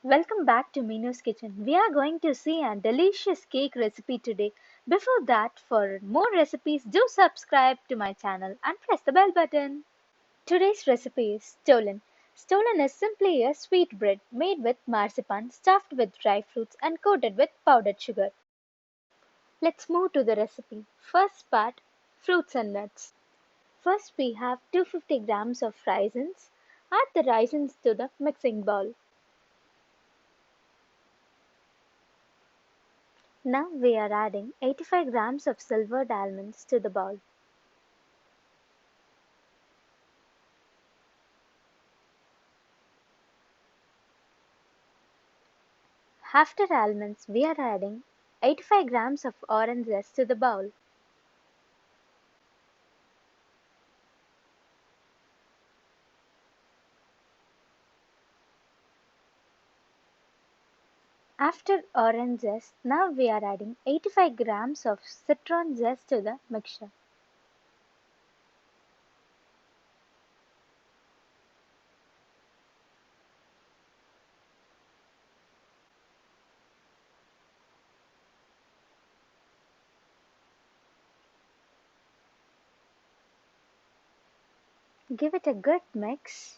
Welcome back to Minu's Kitchen. We are going to see a delicious cake recipe today. Before that, for more recipes, do subscribe to my channel and press the bell button. Today's recipe is stollen. Stollen is simply a sweet bread made with marzipan stuffed with dry fruits and coated with powdered sugar. Let's move to the recipe. First part, fruits and nuts. First we have 250 grams of raisins. Add the raisins to the mixing bowl. Now we are adding 85 grams of silvered almonds to the bowl. After almonds, we are adding 85 grams of orange zest to the bowl. After orange zest, now we are adding 85 grams of citron zest to the mixture. Give it a good mix.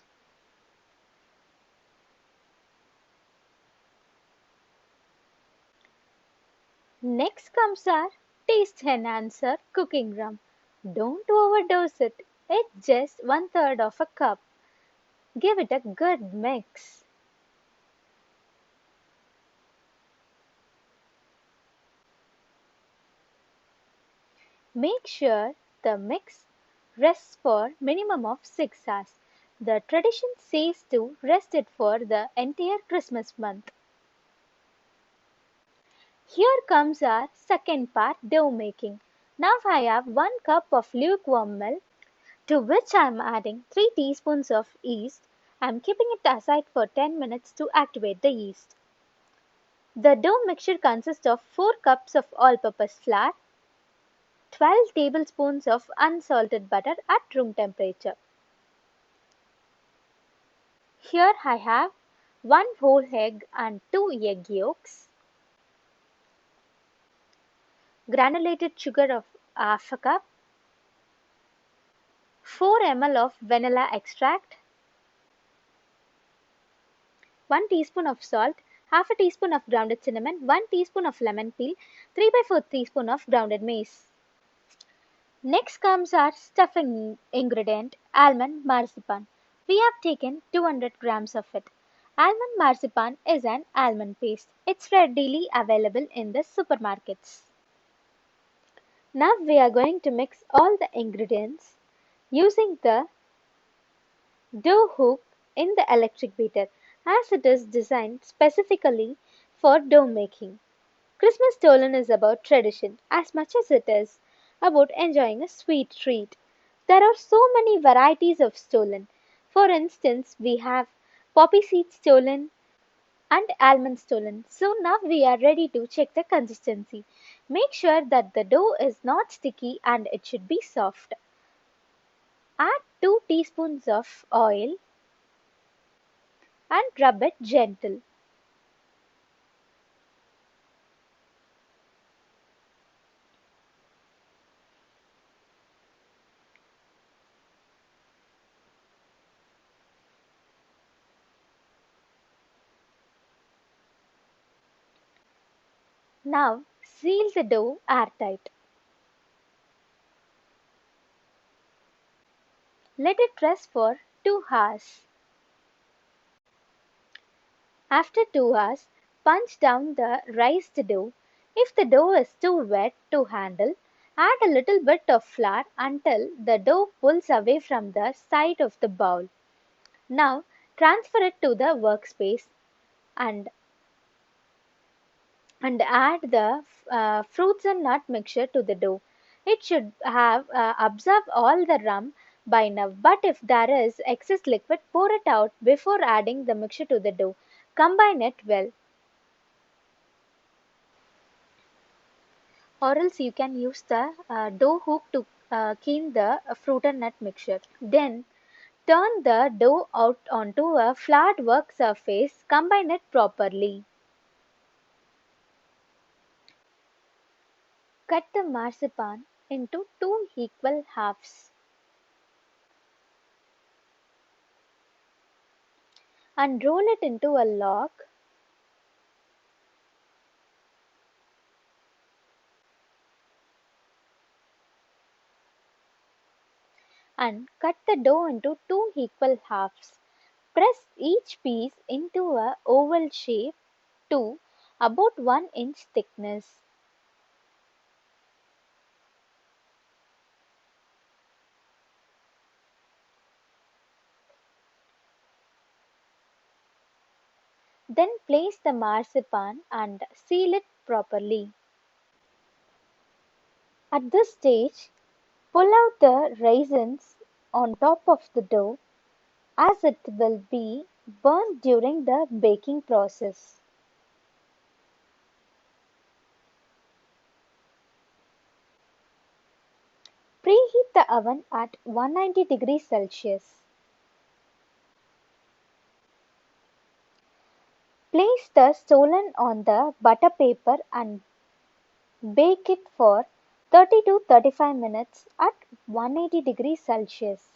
Next comes our taste enhancer cooking rum. Don't overdose it. It's just 1/3 of a cup. Give it a good mix. Make sure the mix rests for minimum of 6 hours. The tradition says to rest it for the entire Christmas month. Here comes our second part, dough making. Now I have 1 cup of lukewarm milk to which I am adding 3 teaspoons of yeast. I am keeping it aside for 10 minutes to activate the yeast. The dough mixture consists of 4 cups of all-purpose flour, 12 tablespoons of unsalted butter at room temperature. Here I have 1 whole egg and 2 egg yolks, granulated sugar of half a cup, 4 ml of vanilla extract, 1 teaspoon of salt, half a teaspoon of grounded cinnamon, 1 teaspoon of lemon peel, 3 by 4 teaspoon of grounded mace. Next comes our stuffing ingredient, almond marzipan. We have taken 200 grams of it. Almond marzipan is an almond paste. It's readily available in the supermarkets. Now we are going to mix all the ingredients using the dough hook in the electric beater as it is designed specifically for dough making. Christmas stollen is about tradition as much as it is about enjoying a sweet treat. There are so many varieties of stollen. For instance, we have poppy seed stollen and almond stollen. So now we are ready to check the consistency. Make sure that the dough is not sticky and it should be soft. Add 2 teaspoons of oil and rub it gentle. Now seal the dough airtight. Let it rest for 2 hours. After 2 hours, punch down the raised dough. If the dough is too wet to handle, add a little bit of flour until the dough pulls away from the side of the bowl. Now transfer it to the workspace and add the fruits and nut mixture to the dough. It should have absorbed all the rum by now, but if there is excess liquid, pour it out before adding the mixture to the dough. Combine it well, or else you can use the dough hook to keen the fruit and nut mixture. Then Turn the dough out onto a flat work surface. Combine it properly. Cut the marzipan into two equal halves and roll it into a log. And cut the dough into two equal halves. Press each piece into a oval shape to about 1 inch thickness. Then place the marzipan and seal it properly. At this stage, pull out the raisins on top of the dough as it will be burnt during the baking process. Preheat the oven at 190 degrees Celsius. Place the stollen on the butter paper and bake it for 30 to 35 minutes at 180 degrees Celsius.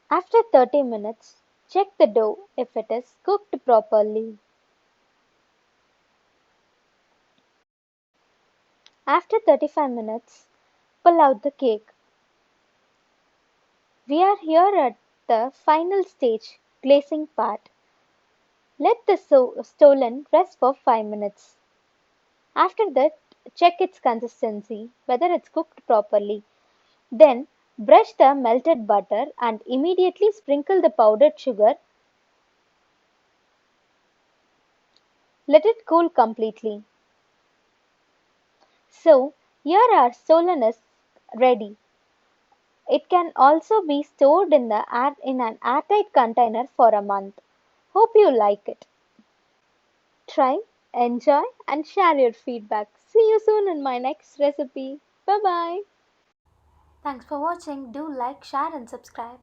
After 30 minutes, check the dough if it is cooked properly. After 35 minutes, pull out the cake. We are here at the final stage, glazing part. Let the stollen rest for 5 minutes. After that, check its consistency, whether it's cooked properly. Then, brush the melted butter and immediately sprinkle the powdered sugar. Let it cool completely. So, here our stollen is ready. It can also be stored in an airtight container for a month. Hope you like it. Try, enjoy, and share your feedback. See you soon in my next recipe. Bye bye. Thanks for watching. Do like, share, and subscribe.